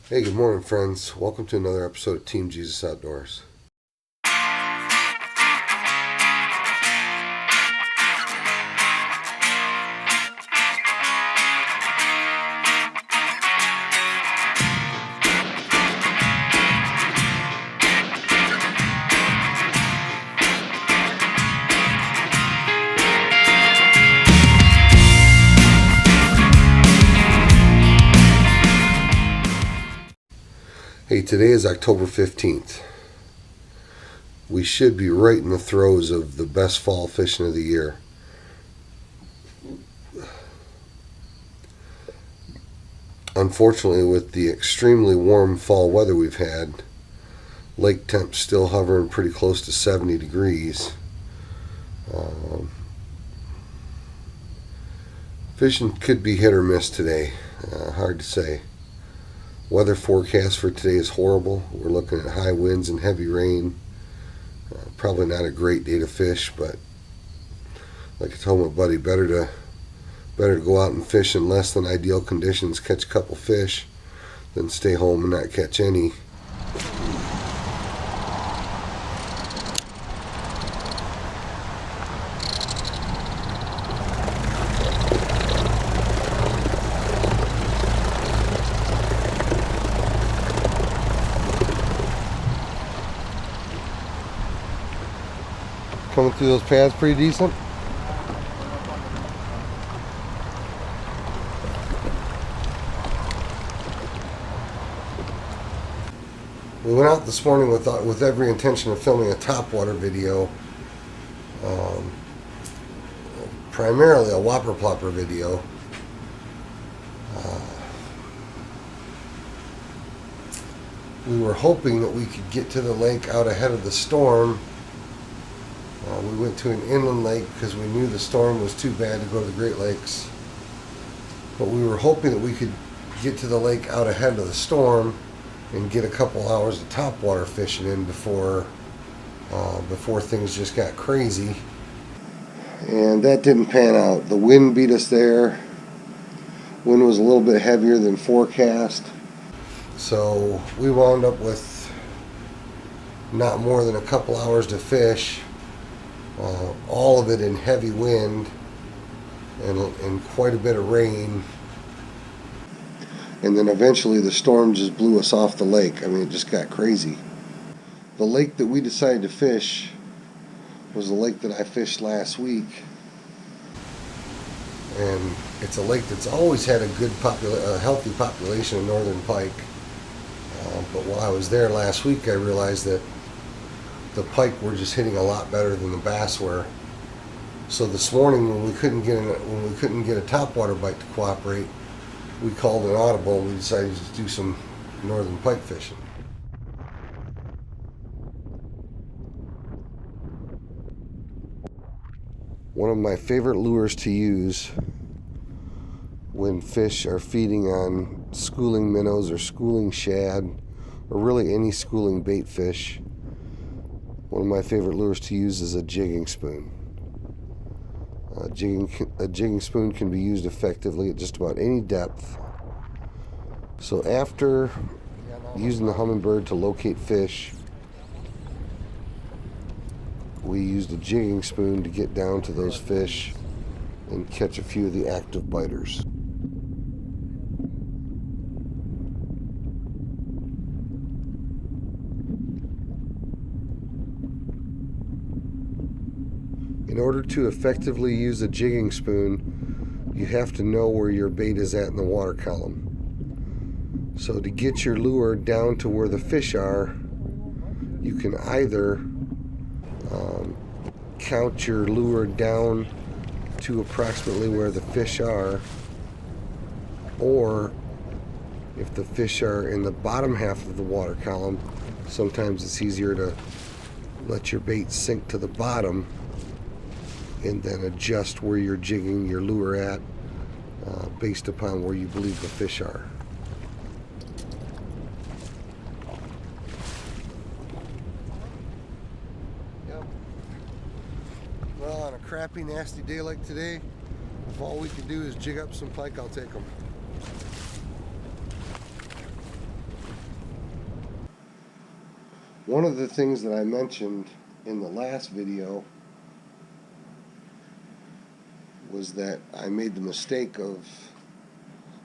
Hey, good morning, friends. Welcome to another episode of Team Jesus Outdoors. Hey, today is October 15th. We should be right in the throes of the best fall fishing of the year. Unfortunately, with the extremely warm fall weather we've had, lake temps still hovering pretty close to 70 degrees. Fishing could be hit or miss today. Hard to say. Weather forecast for today is horrible. We're looking at high winds and heavy rain. Probably not a great day to fish, but like I told my buddy, better to go out and fish in less than ideal conditions, catch a couple fish, than stay home and not catch any. Coming through those paths pretty decent. We went out this morning with every intention of filming a topwater video, primarily a whopper plopper video. We were hoping that we could get to the lake out ahead of the storm. We went to an inland lake because we knew the storm was too bad to go to the Great Lakes. But we were hoping that we could get to the lake out ahead of the storm and get a couple hours of topwater fishing in before things just got crazy. And that didn't pan out. The wind beat us there. Wind was a little bit heavier than forecast. So we wound up with not more than a couple hours to fish. All of it in heavy wind and quite a bit of rain. And then eventually the storm just blew us off the lake. I mean, it just got crazy. The lake that we decided to fish was the lake that I fished last week. And it's a lake that's always had a healthy population of northern pike. But while I was there last week, I realized that the pike were just hitting a lot better than the bass were. So this morning, when we couldn't get a topwater bite to cooperate, we called an audible and we decided to do some northern pike fishing. One of my favorite lures to use when fish are feeding on schooling minnows or schooling shad, or really any schooling bait fish, one of my favorite lures to use is a jigging spoon. A jigging spoon can be used effectively at just about any depth. So after using the hummingbird to locate fish, we used a jigging spoon to get down to those fish and catch a few of the active biters. In order to effectively use a jigging spoon, you have to know where your bait is at in the water column. So to get your lure down to where the fish are, you can either count your lure down to approximately where the fish are, or if the fish are in the bottom half of the water column, sometimes it's easier to let your bait sink to the bottom and then adjust where you're jigging your lure at based upon where you believe the fish are. Yep. Well, on a crappy, nasty day like today, if all we can do is jig up some pike, I'll take them. One of the things that I mentioned in the last video was that I made the mistake of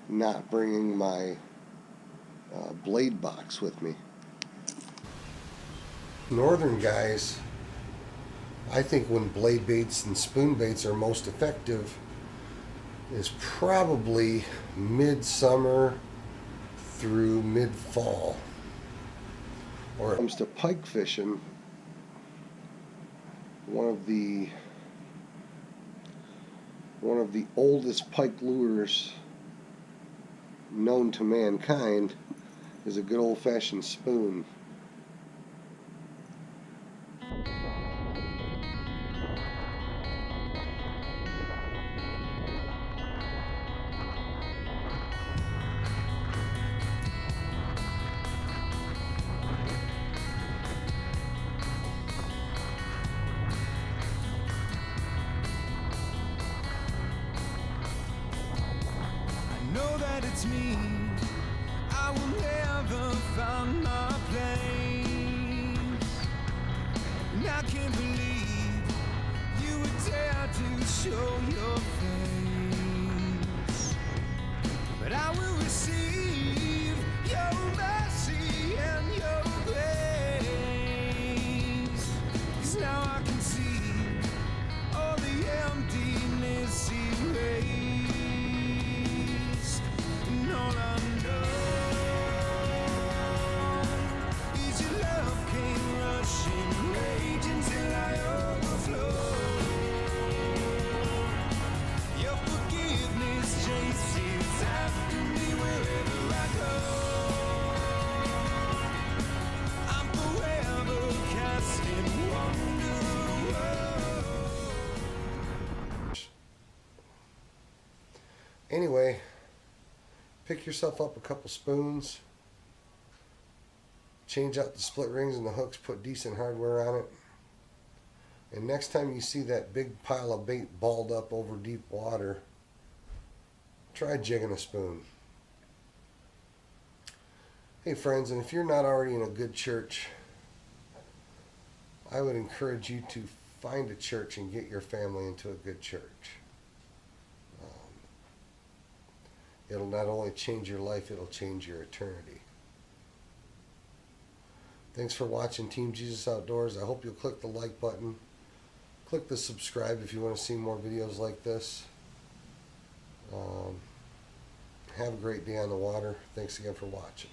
not bringing my blade box with me. Northern guys, I think when blade baits and spoon baits are most effective is probably midsummer through mid-fall. Or when it comes to pike fishing, one of the oldest pike lures known to mankind is a good old-fashioned spoon. Know that it's me. I will never find my place. And I can't believe you would dare to show your face. But I will receive your mercy and your grace. 'Cause now I can see all the emptiness erased. All I know is your love came rushing, raging till I overflow. Your forgiveness chases after me wherever I go. I'm forever cast in wonder. Anyway, pick yourself up a couple spoons, change out the split rings and the hooks, put decent hardware on it, and next time you see that big pile of bait balled up over deep water, try jigging a spoon. Hey friends, and if you're not already in a good church, I would encourage you to find a church and get your family into a good church. It'll not only change your life, it'll change your eternity. Thanks for watching Team Jesus Outdoors. I hope you'll click the like button. Click the subscribe if you want to see more videos like this. Have a great day on the water. Thanks again for watching.